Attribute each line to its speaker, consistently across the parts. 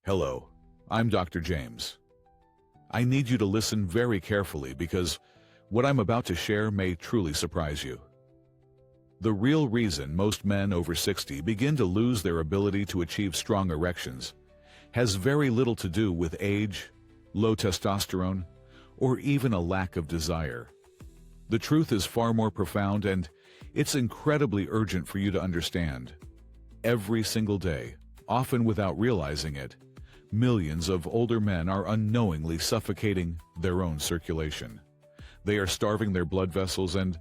Speaker 1: Hello, I'm Dr. James. I need you to listen very carefully because what I'm about to share may truly surprise you. The real reason most men over 60 begin to lose their ability to achieve strong erections has very little to do with age, low testosterone, or even a lack of desire. The truth is far more profound, and it's incredibly urgent for you to understand. Every single day, often without realizing it, millions of older men are unknowingly suffocating their own circulation. They are starving their blood vessels and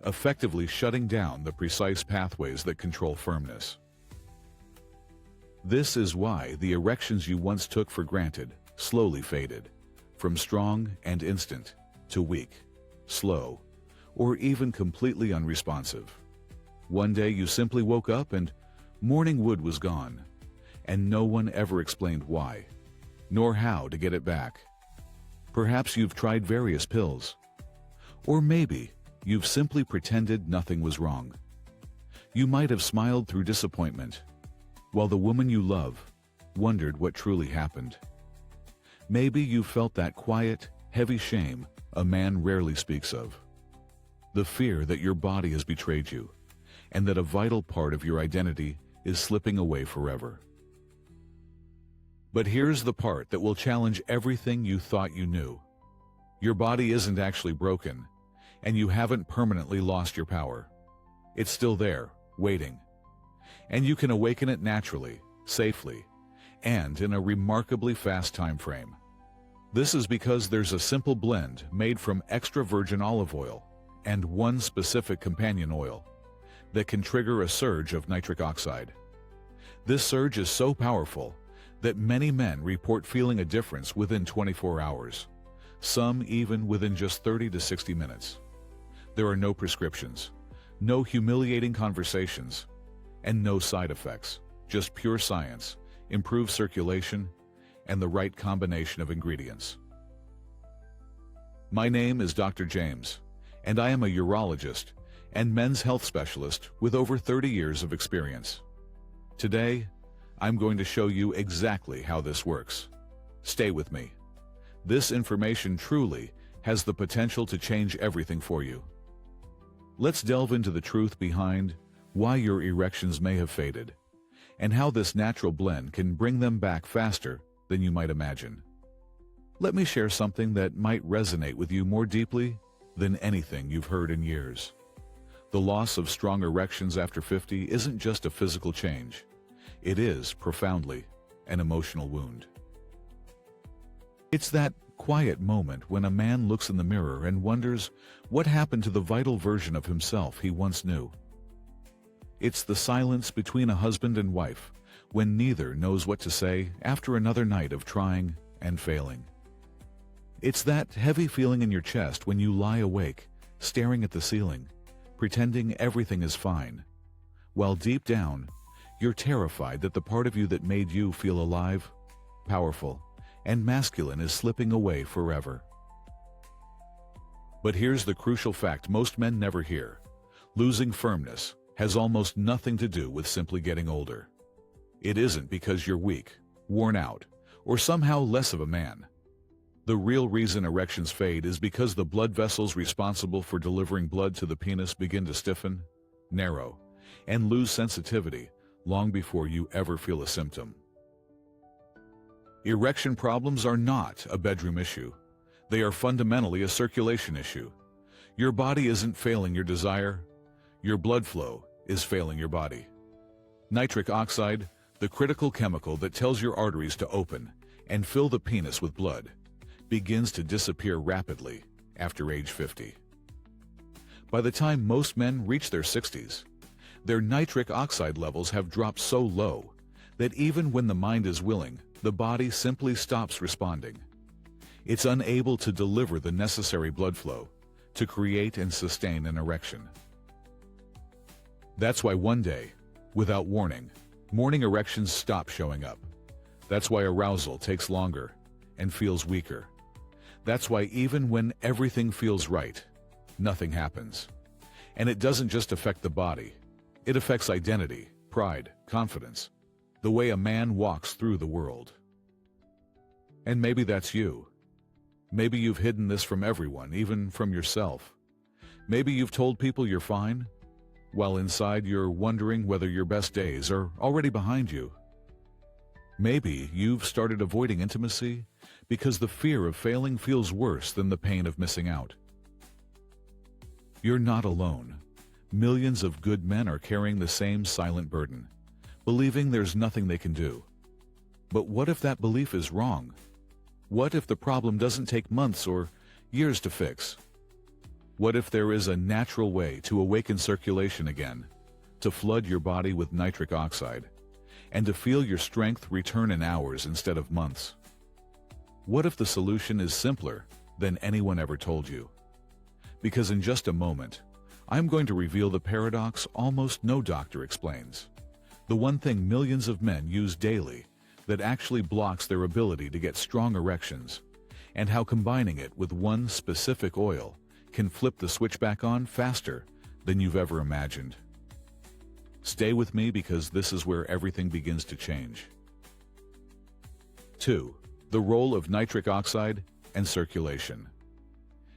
Speaker 1: effectively shutting down the precise pathways that control firmness. This is why the erections you once took for granted slowly faded, from strong and instant to weak, slow, or even completely unresponsive. One day you simply woke up and morning wood was gone, and no one ever explained why, nor how to get it back. Perhaps you've tried various pills, or maybe you've simply pretended nothing was wrong. You might have smiled through disappointment, while the woman you love wondered what truly happened. Maybe you felt that quiet, heavy shame a man rarely speaks of. The fear that your body has betrayed you, and that a vital part of your identity is slipping away forever. But here's the part that will challenge everything you thought you knew. Your body isn't actually broken, and you haven't permanently lost your power. It's still there, waiting. And you can awaken it naturally, safely, and in a remarkably fast time frame. This is because there's a simple blend made from extra virgin olive oil and one specific companion oil that can trigger a surge of nitric oxide. This surge is so powerful that many men report feeling a difference within 24 hours, some even within just 30 to 60 minutes. There are no prescriptions, no humiliating conversations, and no side effects, just pure science, improved circulation, and the right combination of ingredients. My name is Dr. James, and I am a urologist and men's health specialist with over 30 years of experience. Today, I'm going to show you exactly how this works. Stay with me. This information truly has the potential to change everything for you. Let's delve into the truth behind why your erections may have faded, and how this natural blend can bring them back faster than you might imagine. Let me share something that might resonate with you more deeply than anything you've heard in years. The loss of strong erections after 50 isn't just a physical change. It is, profoundly, an emotional wound. It's that quiet moment when a man looks in the mirror and wonders what happened to the vital version of himself he once knew. It's the silence between a husband and wife when neither knows what to say after another night of trying and failing. It's that heavy feeling in your chest when you lie awake, staring at the ceiling, pretending everything is fine, while deep down, you're terrified that the part of you that made you feel alive, powerful, and masculine is slipping away forever. But here's the crucial fact most men never hear. Losing firmness has almost nothing to do with simply getting older. It isn't because you're weak, worn out, or somehow less of a man. The real reason erections fade is because the blood vessels responsible for delivering blood to the penis begin to stiffen, narrow, and lose sensitivity long before you ever feel a symptom. Erection problems are not a bedroom issue. They are fundamentally a circulation issue. Your body isn't failing your desire. Your blood flow is failing your body. Nitric oxide, the critical chemical that tells your arteries to open and fill the penis with blood, begins to disappear rapidly after age 50. By the time most men reach their 60s, their nitric oxide levels have dropped so low that even when the mind is willing, the body simply stops responding. It's unable to deliver the necessary blood flow to create and sustain an erection. That's why one day, without warning, morning erections stop showing up. That's why arousal takes longer and feels weaker. That's why even when everything feels right, nothing happens. And it doesn't just affect the body. It affects identity, pride, confidence, the way a man walks through the world. And maybe that's you. Maybe you've hidden this from everyone, even from yourself. Maybe you've told people you're fine, while inside you're wondering whether your best days are already behind you. Maybe you've started avoiding intimacy because the fear of failing feels worse than the pain of missing out. You're not alone. Millions of good men are carrying the same silent burden, believing there's nothing they can do. But what if that belief is wrong? What if the problem doesn't take months or years to fix? What if there is a natural way to awaken circulation again, to flood your body with nitric oxide, and to feel your strength return in hours instead of months? What if the solution is simpler than anyone ever told you? Because in just a moment, I'm going to reveal the paradox almost no doctor explains. The one thing millions of men use daily that actually blocks their ability to get strong erections, and how combining it with one specific oil can flip the switch back on faster than you've ever imagined. Stay with me because this is where everything begins to change. 2. The role of nitric oxide and circulation.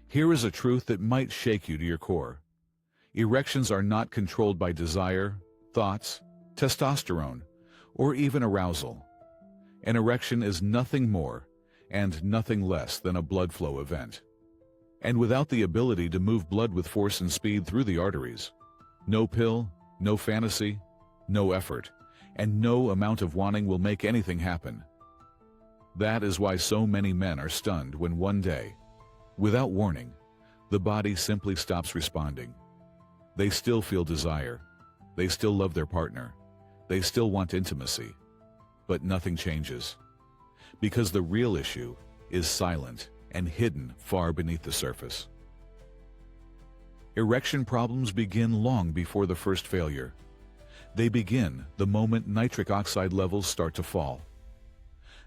Speaker 1: Here is a truth that might shake you to your core. Erections are not controlled by desire, thoughts, testosterone, or even arousal. An erection is nothing more and nothing less than a blood flow event. And without the ability to move blood with force and speed through the arteries, no pill, no fantasy, no effort, and no amount of wanting will make anything happen. That is why so many men are stunned when one day, without warning, the body simply stops responding. They still feel desire, they still love their partner, they still want intimacy, but nothing changes. Because the real issue is silent and hidden far beneath the surface. Erection problems begin long before the first failure. They begin the moment nitric oxide levels start to fall.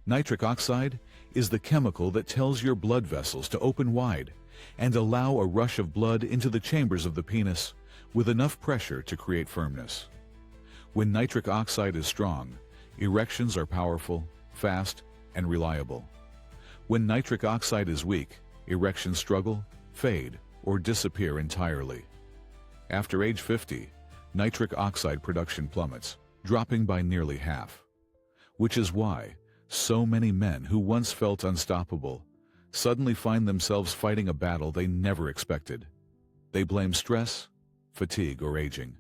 Speaker 1: Nitric oxide is the chemical that tells your blood vessels to open wide and allow a rush of blood into the chambers of the penis with enough pressure to create firmness. When nitric oxide is strong, erections are powerful, fast, and reliable. When nitric oxide is weak, erections struggle, fade, or disappear entirely. After age 50, nitric oxide production plummets, dropping by nearly half. Which is why so many men who once felt unstoppable suddenly find themselves fighting a battle they never expected. They blame stress, fatigue, or aging.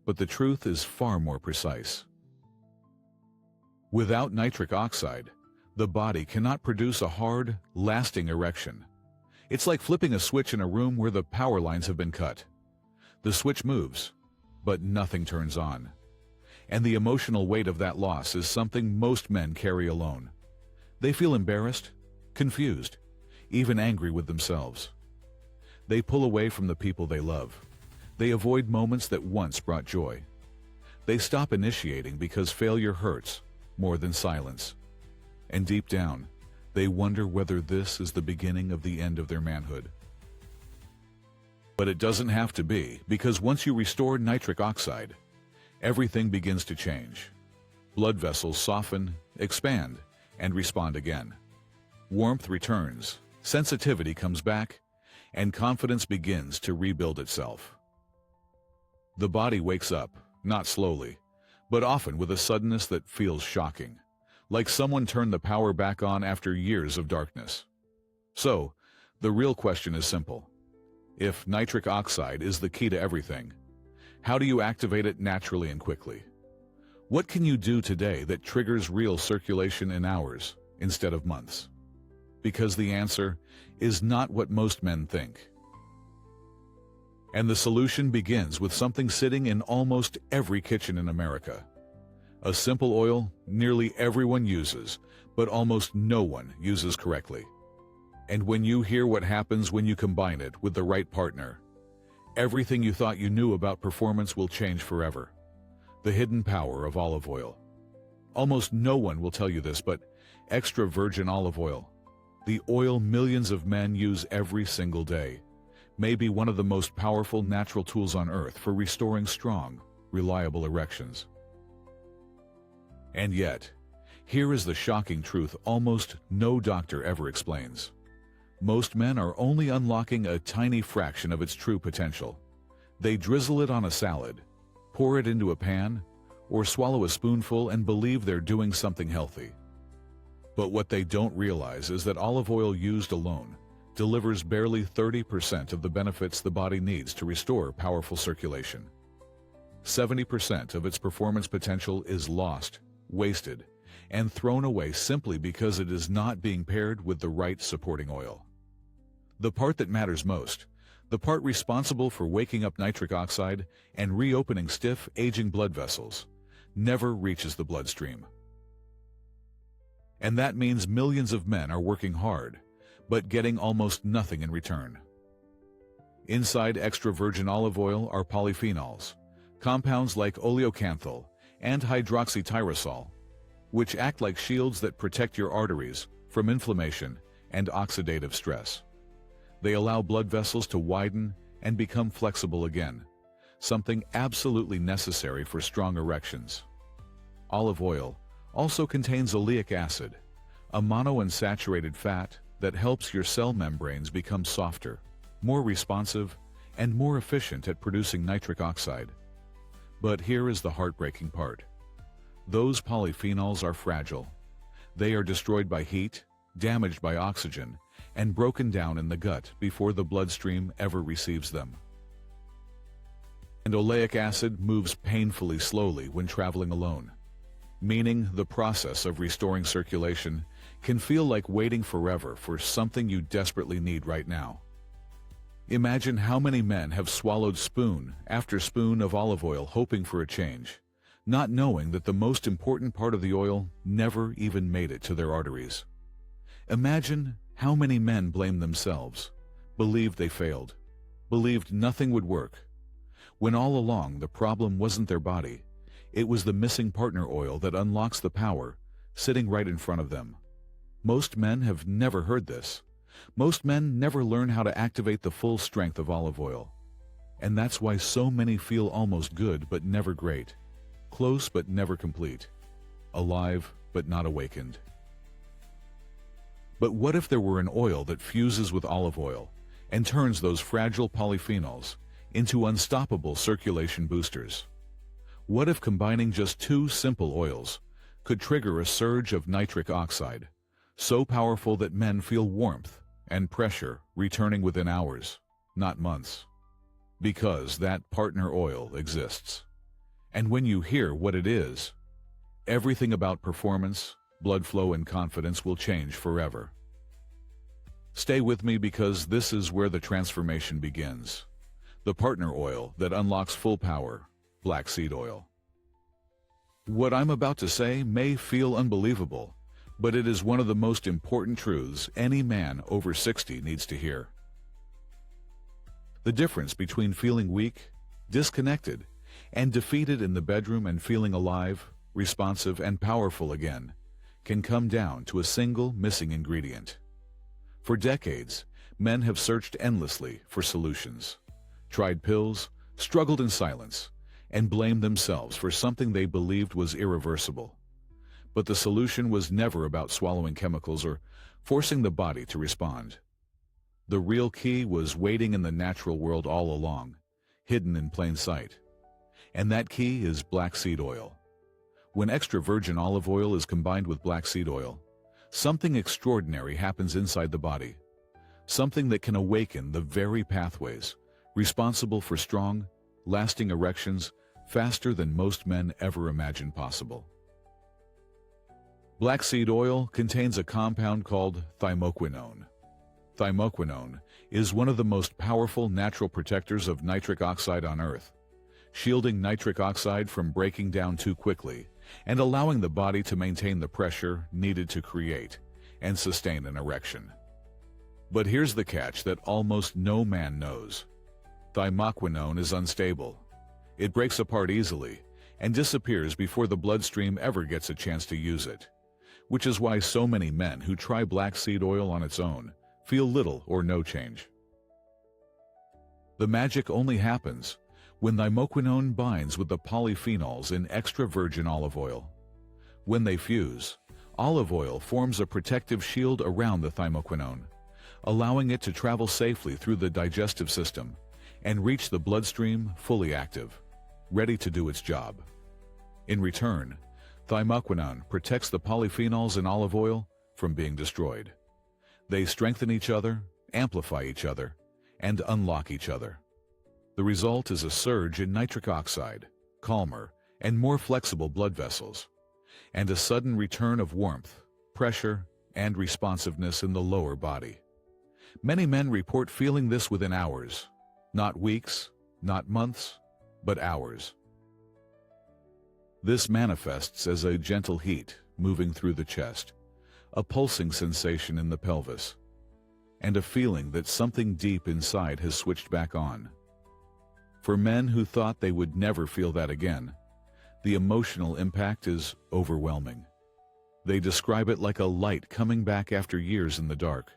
Speaker 1: But the truth is far more precise. Without nitric oxide, the body cannot produce a hard, lasting erection. It's like flipping a switch in a room where the power lines have been cut. The switch moves, but nothing turns on. And the emotional weight of that loss is something most men carry alone. They feel embarrassed, confused, even angry with themselves. They pull away from the people they love. They avoid moments that once brought joy. They stop initiating because failure hurts more than silence. And deep down, they wonder whether this is the beginning of the end of their manhood. But it doesn't have to be, because once you restore nitric oxide, everything begins to change. Blood vessels soften, expand, and respond again. Warmth returns, sensitivity comes back, and confidence begins to rebuild itself. The body wakes up, not slowly, but often with a suddenness that feels shocking, like someone turned the power back on after years of darkness. So, the real question is simple. If nitric oxide is the key to everything, how do you activate it naturally and quickly? What can you do today that triggers real circulation in hours instead of months? Because the answer is not what most men think. And the solution begins with something sitting in almost every kitchen in America. A simple oil nearly everyone uses, but almost no one uses correctly. And when you hear what happens when you combine it with the right partner, everything you thought you knew about performance will change forever. The hidden power of olive oil. Almost no one will tell you this, but extra virgin olive oil, the oil millions of men use every single day, may be one of the most powerful natural tools on earth for restoring strong, reliable erections. And yet, Here is the shocking truth almost no doctor ever explains. Most men are only unlocking a tiny fraction of its true potential. They drizzle it on a salad, pour it into a pan, or swallow a spoonful and believe they're doing something healthy. But what they don't realize is that olive oil used alone delivers barely 30% of the benefits the body needs to restore powerful circulation. 70% of its performance potential is lost, wasted, and thrown away simply because it is not being paired with the right supporting oil. The part that matters most, the part responsible for waking up nitric oxide and reopening stiff, aging blood vessels, never reaches the bloodstream. And that means millions of men are working hard, but getting almost nothing in return. Inside extra virgin olive oil are polyphenols, compounds like oleocanthal and hydroxytyrosol, which act like shields that protect your arteries from inflammation and oxidative stress. They allow blood vessels to widen and become flexible again, something absolutely necessary for strong erections. Olive oil also contains oleic acid, a monounsaturated fat that helps your cell membranes become softer, more responsive, and more efficient at producing nitric oxide. But here is the heartbreaking part. Those polyphenols are fragile. They are destroyed by heat, damaged by oxygen, and broken down in the gut before the bloodstream ever receives them. And oleic acid moves painfully slowly when traveling alone, meaning the process of restoring circulation can feel like waiting forever for something you desperately need right now. Imagine how many men have swallowed spoon after spoon of olive oil hoping for a change, not knowing that the most important part of the oil never even made it to their arteries. Imagine how many men blame themselves, believed they failed, believed nothing would work, when all along the problem wasn't their body, it was the missing partner oil that unlocks the power sitting right in front of them. Most men have never heard this. Most men never learn how to activate the full strength of olive oil. And that's why so many feel almost good but never great, close but never complete, alive but not awakened. But what if there were an oil that fuses with olive oil and turns those fragile polyphenols into unstoppable circulation boosters? What if combining just two simple oils could trigger a surge of nitric oxide, so powerful that men feel warmth and pressure returning within hours, not months? Because that partner oil exists. And when you hear what it is, everything about performance, blood flow, and confidence will change forever. Stay with me because this is where the transformation begins. The partner oil that unlocks full power, black seed oil. What I'm about to say may feel unbelievable, but it is one of the most important truths any man over 60 needs to hear. The difference between feeling weak, disconnected, and defeated in the bedroom and feeling alive, responsive, and powerful again can come down to a single missing ingredient. For decades, men have searched endlessly for solutions, tried pills, struggled in silence, and blamed themselves for something they believed was irreversible. But the solution was never about swallowing chemicals or forcing the body to respond. The real key was waiting in the natural world all along, hidden in plain sight. And that key is black seed oil. When extra virgin olive oil is combined with black seed oil, something extraordinary happens inside the body. Something that can awaken the very pathways responsible for strong, lasting erections faster than most men ever imagined possible. Black seed oil contains a compound called thymoquinone. Thymoquinone is one of the most powerful natural protectors of nitric oxide on Earth, shielding nitric oxide from breaking down too quickly and allowing the body to maintain the pressure needed to create and sustain an erection. But here's the catch that almost no man knows. Thymoquinone is unstable. It breaks apart easily and disappears before the bloodstream ever gets a chance to use it, which is why so many men who try black seed oil on its own feel little or no change. The magic only happens when thymoquinone binds with the polyphenols in extra virgin olive oil. When they fuse, Olive oil forms a protective shield around the thymoquinone, allowing it to travel safely through the digestive system and reach the bloodstream fully active, ready to do its job. In return, thymoquinone protects the polyphenols in olive oil from being destroyed. They strengthen each other, amplify each other, and unlock each other. The result is a surge in nitric oxide, calmer and more flexible blood vessels, and a sudden return of warmth, pressure, and responsiveness in the lower body. Many men report feeling this within hours, not weeks, not months, but hours. This manifests as a gentle heat moving through the chest, a pulsing sensation in the pelvis, and a feeling that something deep inside has switched back on. For men who thought they would never feel that again, the emotional impact is overwhelming. They describe it like a light coming back after years in the dark,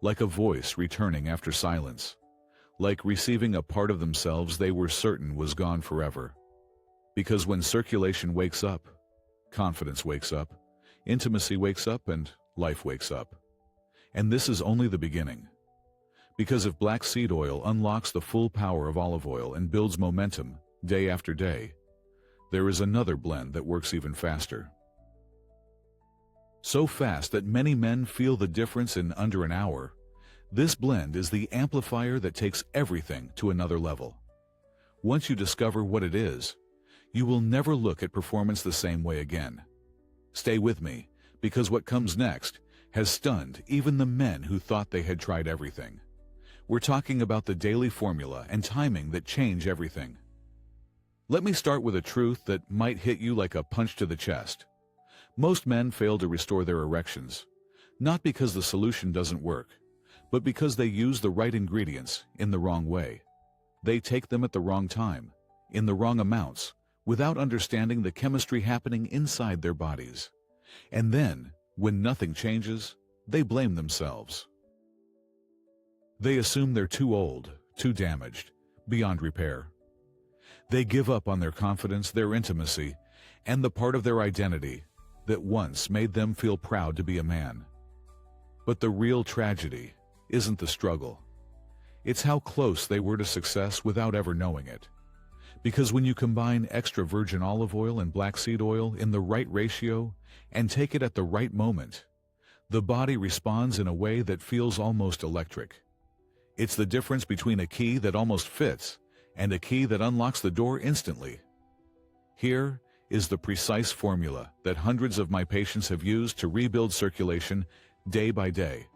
Speaker 1: like a voice returning after silence, like receiving a part of themselves they were certain was gone forever. Because when circulation wakes up, confidence wakes up, intimacy wakes up, and life wakes up. And this is only the beginning. Because if black seed oil unlocks the full power of olive oil and builds momentum day after day, there is another blend that works even faster. So fast that many men feel the difference in under an hour, this blend is the amplifier that takes everything to another level. Once you discover what it is, you will never look at performance the same way again. Stay with me, because what comes next has stunned even the men who thought they had tried everything. We're talking about the daily formula and timing that change everything. Let me start with a truth that might hit you like a punch to the chest. Most men fail to restore their erections, not because the solution doesn't work, but because they use the right ingredients in the wrong way. They take them at the wrong time, in the wrong amounts, without understanding the chemistry happening inside their bodies. And then, when nothing changes, they blame themselves. They assume they're too old, too damaged, beyond repair. They give up on their confidence, their intimacy, and the part of their identity that once made them feel proud to be a man. But the real tragedy isn't the struggle. It's how close they were to success without ever knowing it. Because when you combine extra virgin olive oil and black seed oil in the right ratio and take it at the right moment, the body responds in a way that feels almost electric. It's the difference between a key that almost fits and a key that unlocks the door instantly. Here is the precise formula that hundreds of my patients have used to rebuild circulation day by day,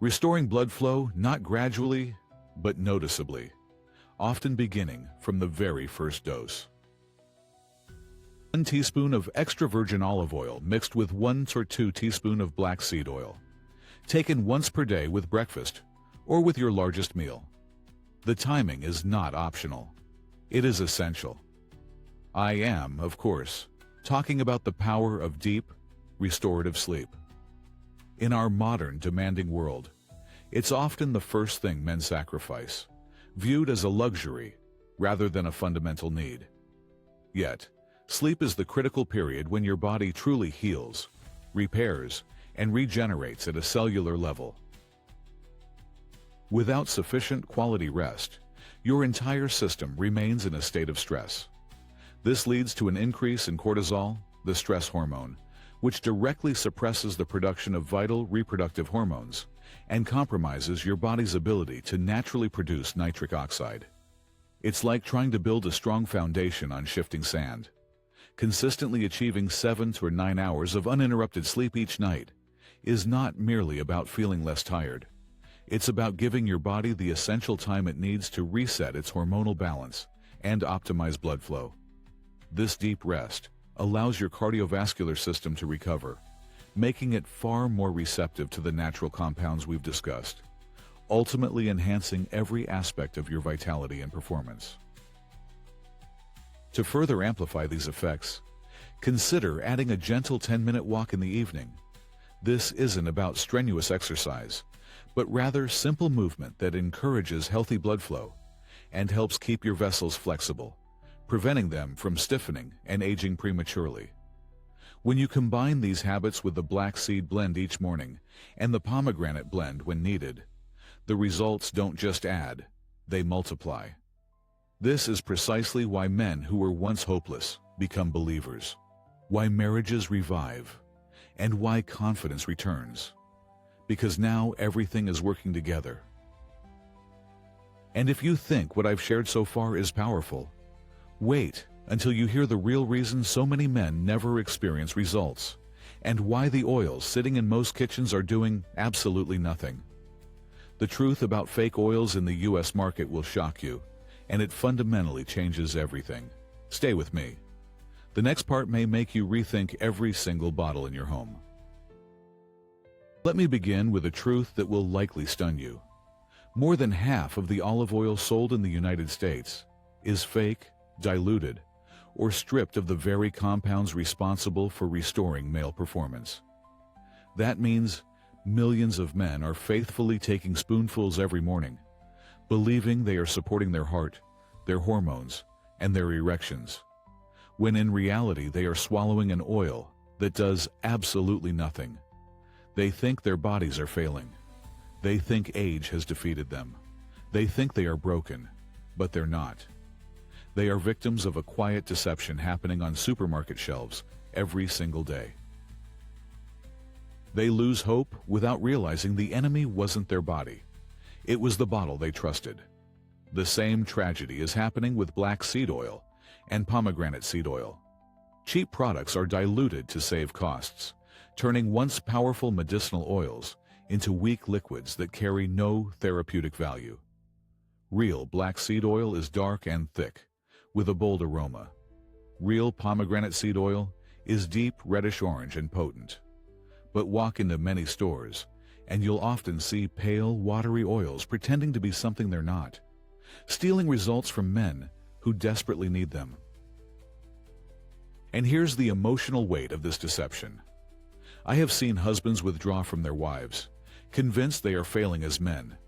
Speaker 1: restoring blood flow not gradually, but noticeably, often beginning from the very first dose. 1 teaspoon of extra virgin olive oil mixed with 1 or 2 teaspoons of black seed oil, taken once per day with breakfast or with your largest meal. The timing is not optional. It is essential. I am, of course, talking about the power of deep, restorative sleep. In our modern, demanding world, it's often the first thing men sacrifice, viewed as a luxury rather than a fundamental need. Yet, sleep is the critical period when your body truly heals, repairs, and regenerates at a cellular level. Without sufficient quality rest, your entire system remains in a state of stress. This leads to an increase in cortisol, the stress hormone, which directly suppresses the production of vital reproductive hormones and compromises your body's ability to naturally produce nitric oxide. It's like trying to build a strong foundation on shifting sand. Consistently achieving 7 to 9 hours of uninterrupted sleep each night is not merely about feeling less tired. It's about giving your body the essential time it needs to reset its hormonal balance and optimize blood flow. This deep rest allows your cardiovascular system to recover, making it far more receptive to the natural compounds we've discussed, ultimately enhancing every aspect of your vitality and performance. To further amplify these effects, consider adding a gentle 10-minute walk in the evening. This isn't about strenuous exercise, but rather simple movement that encourages healthy blood flow and helps keep your vessels flexible, preventing them from stiffening and aging prematurely. When you combine these habits with the black seed blend each morning and the pomegranate blend when needed, the results don't just add, they multiply. This is precisely why men who were once hopeless become believers, why marriages revive, and why confidence returns. Because now everything is working together. And if you think what I've shared so far is powerful, wait until you hear the real reason so many men never experience results, and why the oils sitting in most kitchens are doing absolutely nothing. The truth about fake oils in the US market will shock you, and it fundamentally changes everything. Stay with me. The next part may make you rethink every single bottle in your home. Let me begin with a truth that will likely stun you. More than half of the olive oil sold in the United States is fake, diluted, or stripped of the very compounds responsible for restoring male performance. That means millions of men are faithfully taking spoonfuls every morning, believing they are supporting their heart, their hormones, and their erections, when in reality they are swallowing an oil that does absolutely nothing. They think their bodies are failing. They think age has defeated them. They think they are broken, but they're not. They are victims of a quiet deception happening on supermarket shelves every single day. They lose hope without realizing the enemy wasn't their body. It was the bottle they trusted. The same tragedy is happening with black seed oil and pomegranate seed oil. Cheap products are diluted to save costs, turning once powerful medicinal oils into weak liquids that carry no therapeutic value. Real black seed oil is dark and thick, with a bold aroma. Real pomegranate seed oil is deep reddish-orange and potent. But walk into many stores, and you'll often see pale, watery oils pretending to be something they're not, stealing results from men who desperately need them. And here's the emotional weight of this deception. I have seen husbands withdraw from their wives, convinced they are failing as men,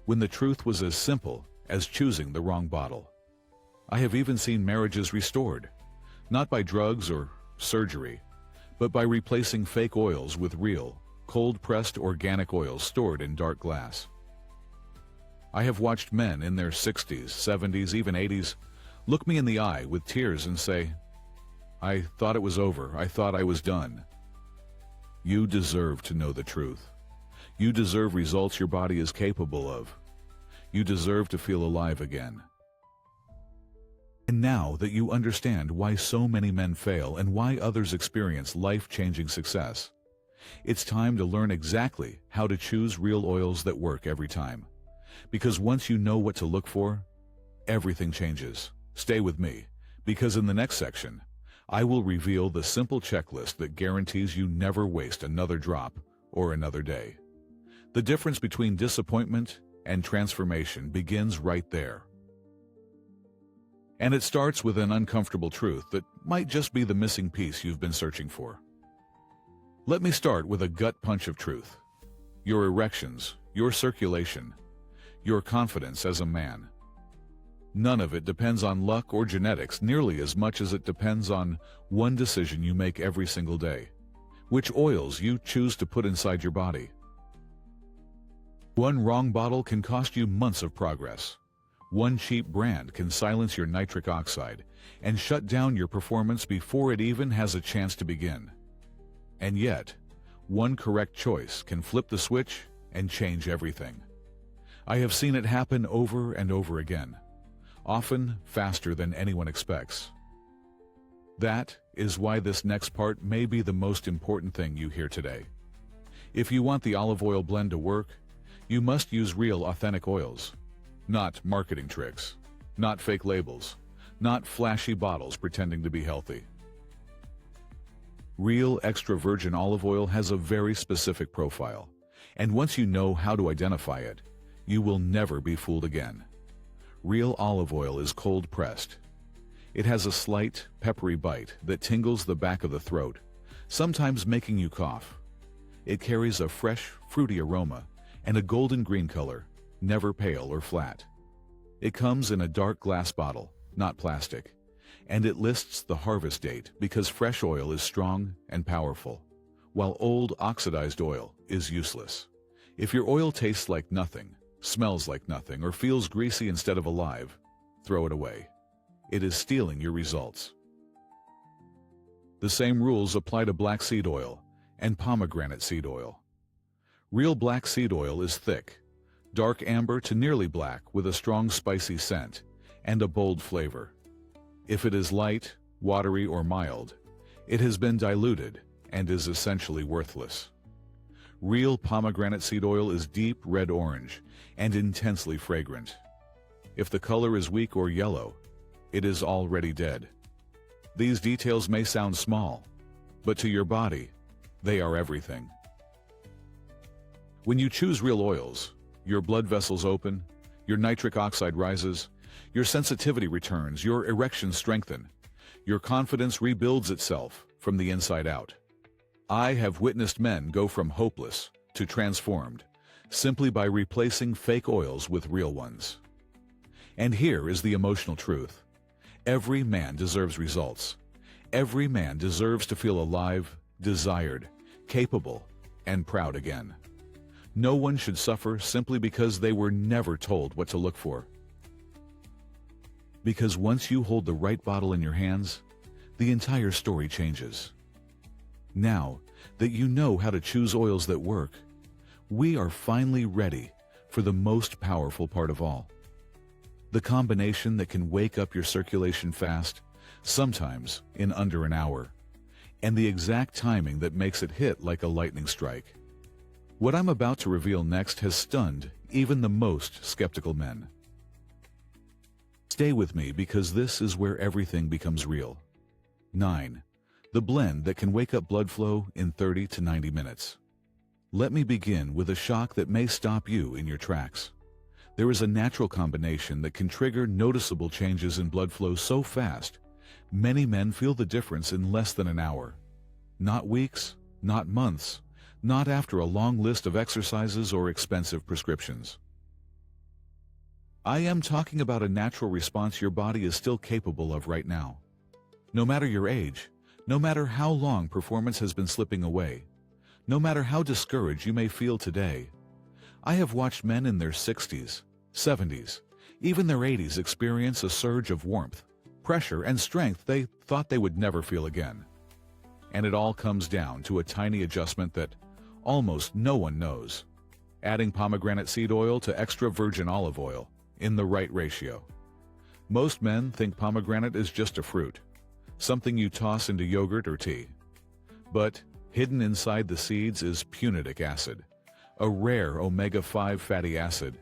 Speaker 1: when the truth was as simple as choosing the wrong bottle. I have even seen marriages restored, not by drugs or surgery, but by replacing fake oils with real, cold-pressed organic oils stored in dark glass. I have watched men in their 60s, 70s, even 80s look me in the eye with tears and say, "I thought it was over. I thought I was done." You deserve to know the truth. You deserve results your body is capable of. You deserve to feel alive again. And now that you understand why so many men fail and why others experience life-changing success, it's time to learn exactly how to choose real oils that work every time. Because once you know what to look for, everything changes. Stay with me, because in the next section, I will reveal the simple checklist that guarantees you never waste another drop or another day. The difference between disappointment and transformation begins right there. And it starts with an uncomfortable truth that might just be the missing piece you've been searching for. Let me start with a gut punch of truth. Your erections, your circulation, your confidence as a man. None of it depends on luck or genetics nearly as much as it depends on one decision you make every single day: which oils you choose to put inside your body. One wrong bottle can cost you months of progress. One cheap brand can silence your nitric oxide and shut down your performance before it even has a chance to begin. And yet, one correct choice can flip the switch and change everything. I have seen it happen over and over again, often faster than anyone expects. That is why this next part may be the most important thing you hear today. If you want the olive oil blend to work, you must use real, authentic oils. Not marketing tricks, not fake labels, not flashy bottles pretending to be healthy. Real extra virgin olive oil has a very specific profile, and once you know how to identify it, you will never be fooled again. Real olive oil is cold-pressed. It has a slight, peppery bite that tingles the back of the throat, sometimes making you cough. It carries a fresh, fruity aroma and a golden green color, never pale or flat. It comes in a dark glass bottle, not plastic, and it lists the harvest date because fresh oil is strong and powerful, while old oxidized oil is useless. If your oil tastes like nothing, smells like nothing, or feels greasy instead of alive, throw it away. It is stealing your results. The same rules apply to black seed oil and pomegranate seed oil. Real black seed oil is thick, dark amber to nearly black with a strong spicy scent and a bold flavor. If it is light, watery, or mild, it has been diluted and is essentially worthless. Real pomegranate seed oil is deep red-orange and intensely fragrant. If the color is weak or yellow, it is already dead. These details may sound small, but to your body, they are everything. When you choose real oils, your blood vessels open, your nitric oxide rises, your sensitivity returns, your erections strengthen, your confidence rebuilds itself from the inside out. I have witnessed men go from hopeless to transformed simply by replacing fake oils with real ones. And here is the emotional truth. Every man deserves results. Every man deserves to feel alive, desired, capable, and proud again. No one should suffer simply because they were never told what to look for. Because once you hold the right bottle in your hands, the entire story changes. Now that you know how to choose oils that work, we are finally ready for the most powerful part of all. The combination that can wake up your circulation fast, sometimes in under an hour, and the exact timing that makes it hit like a lightning strike. What I'm about to reveal next has stunned even the most skeptical men. Stay with me because this is where everything becomes real. 9. The blend that can wake up blood flow in 30 to 90 minutes. Let me begin with a shock that may stop you in your tracks. There is a natural combination that can trigger noticeable changes in blood flow so fast, many men feel the difference in less than an hour. Not weeks, not months, not after a long list of exercises or expensive prescriptions. I am talking about a natural response your body is still capable of right now. No matter your age, no matter how long performance has been slipping away, no matter how discouraged you may feel today, I have watched men in their 60s, 70s, even their 80s experience a surge of warmth, pressure, and strength they thought they would never feel again. And it all comes down to a tiny adjustment that almost no one knows: adding pomegranate seed oil to extra virgin olive oil in the right ratio. Most men think pomegranate is just a fruit, something you toss into yogurt or tea. But hidden inside the seeds is punitic acid, a rare omega-5 fatty acid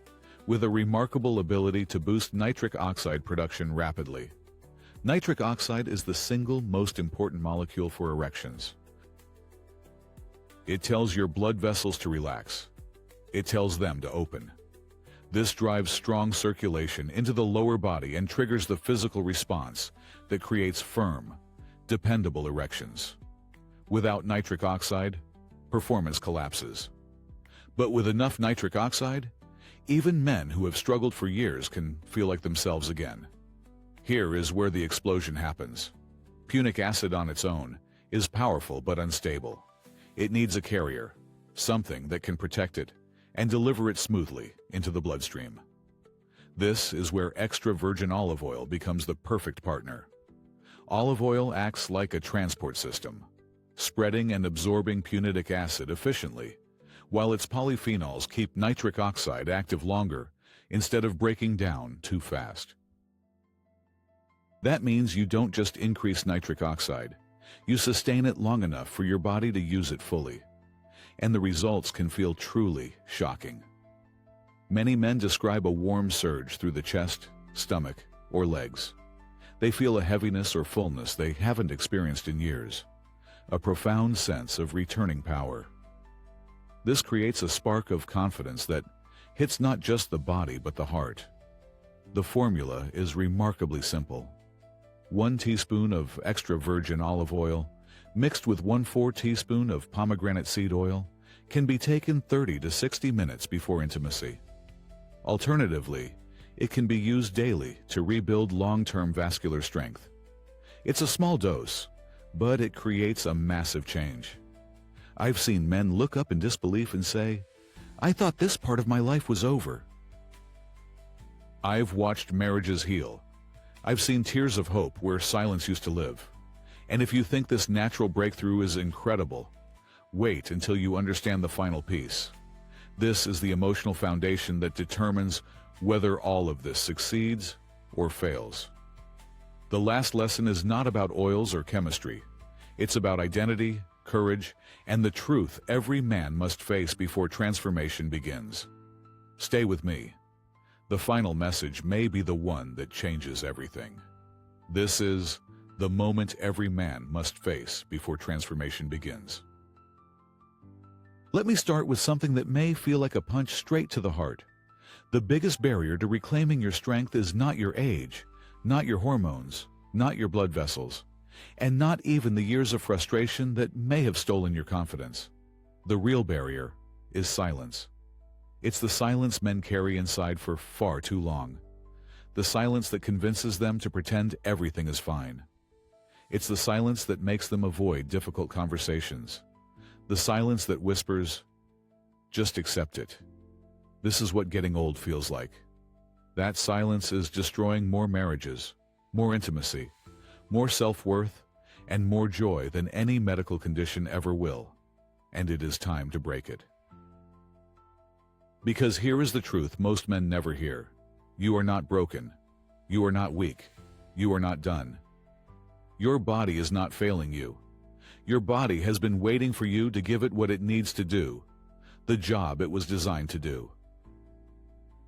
Speaker 1: with a remarkable ability to boost nitric oxide production rapidly. Nitric oxide is the single most important molecule for erections. It tells your blood vessels to relax. It tells them to open. This drives strong circulation into the lower body and triggers the physical response that creates firm, dependable erections. Without nitric oxide, performance collapses. But with enough nitric oxide, even men who have struggled for years can feel like themselves again. Here is where the explosion happens. Punic acid on its own is powerful but unstable. It needs a carrier, something that can protect it and deliver it smoothly into the bloodstream. This is where extra virgin olive oil becomes the perfect partner. Olive oil acts like a transport system, spreading and absorbing punitic acid efficiently, while its polyphenols keep nitric oxide active longer instead of breaking down too fast. That means you don't just increase nitric oxide, you sustain it long enough for your body to use it fully. And the results can feel truly shocking. Many men describe a warm surge through the chest, stomach, or legs. They feel a heaviness or fullness they haven't experienced in years, a profound sense of returning power. This creates a spark of confidence that hits not just the body but the heart. The formula is remarkably simple. 1 teaspoon of extra virgin olive oil mixed with 1/4 teaspoon of pomegranate seed oil can be taken 30 to 60 minutes before intimacy. Alternatively, it can be used daily to rebuild long-term vascular strength. It's a small dose, but it creates a massive change. I've seen men look up in disbelief and say, "I thought this part of my life was over." I've watched marriages heal. I've seen tears of hope where silence used to live. And if you think this natural breakthrough is incredible, wait until you understand the final piece. This is the emotional foundation that determines whether all of this succeeds or fails. The last lesson is not about oils or chemistry. It's about identity, courage, and the truth every man must face before transformation begins. Stay with me. The final message may be the one that changes everything. This is the moment every man must face before transformation begins. Let me start with something that may feel like a punch straight to the heart. The biggest barrier to reclaiming your strength is not your age, not your hormones, not your blood vessels, and not even the years of frustration that may have stolen your confidence. The real barrier is silence. It's the silence men carry inside for far too long. The silence that convinces them to pretend everything is fine. It's the silence that makes them avoid difficult conversations. The silence that whispers, "Just accept it. This is what getting old feels like." That silence is destroying more marriages, more intimacy, more self-worth, and more joy than any medical condition ever will. And it is time to break it. Because here is the truth most men never hear. You are not broken. You are not weak. You are not done. Your body is not failing you. Your body has been waiting for you to give it what it needs to do, the job it was designed to do.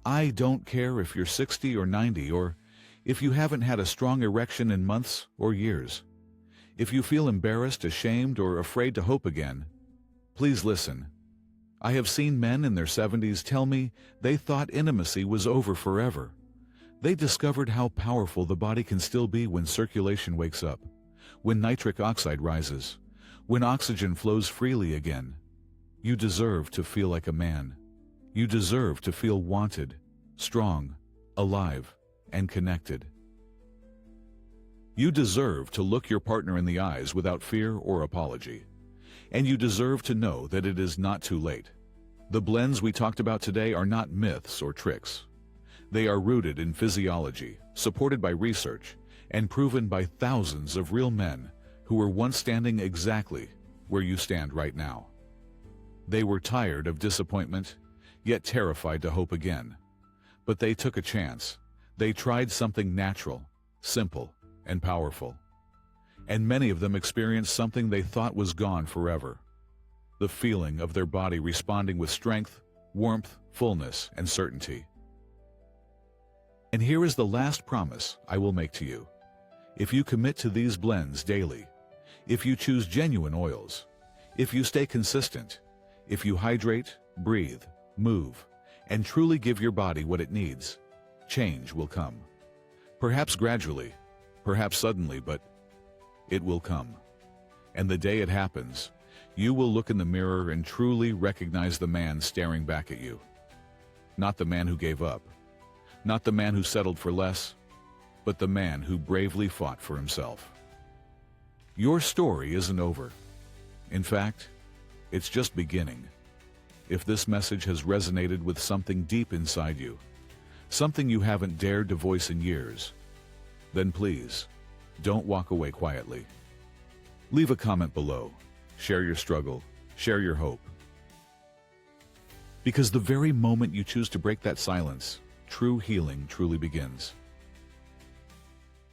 Speaker 1: I don't care if you're 60 or 90 or if you haven't had a strong erection in months or years. If you feel embarrassed, ashamed, or afraid to hope again, please listen. I have seen men in their 70s tell me they thought intimacy was over forever. They discovered how powerful the body can still be when circulation wakes up, when nitric oxide rises, when oxygen flows freely again. You deserve to feel like a man. You deserve to feel wanted, strong, alive, and connected. You deserve to look your partner in the eyes without fear or apology. And you deserve to know that it is not too late. The blends we talked about today are not myths or tricks. They are rooted in physiology, supported by research, and proven by thousands of real men who were once standing exactly where you stand right now. They were tired of disappointment, yet terrified to hope again. But they took a chance. They tried something natural, simple, and powerful. And many of them experienced something they thought was gone forever. The feeling of their body responding with strength, warmth, fullness, and certainty. And here is the last promise I will make to you. If you commit to these blends daily, if you choose genuine oils, if you stay consistent, if you hydrate, breathe, move, and truly give your body what it needs, change will come. Perhaps gradually, perhaps suddenly, but it will come. And the day it happens, you will look in the mirror and truly recognize the man staring back at you. Not the man who gave up, not the man who settled for less, but the man who bravely fought for himself. Your story isn't over. In fact, it's just beginning. If this message has resonated with something deep inside you, something you haven't dared to voice in years, then please, don't walk away quietly. Leave a comment below. Share your struggle. Share your hope. Because the very moment you choose to break that silence, true healing truly begins.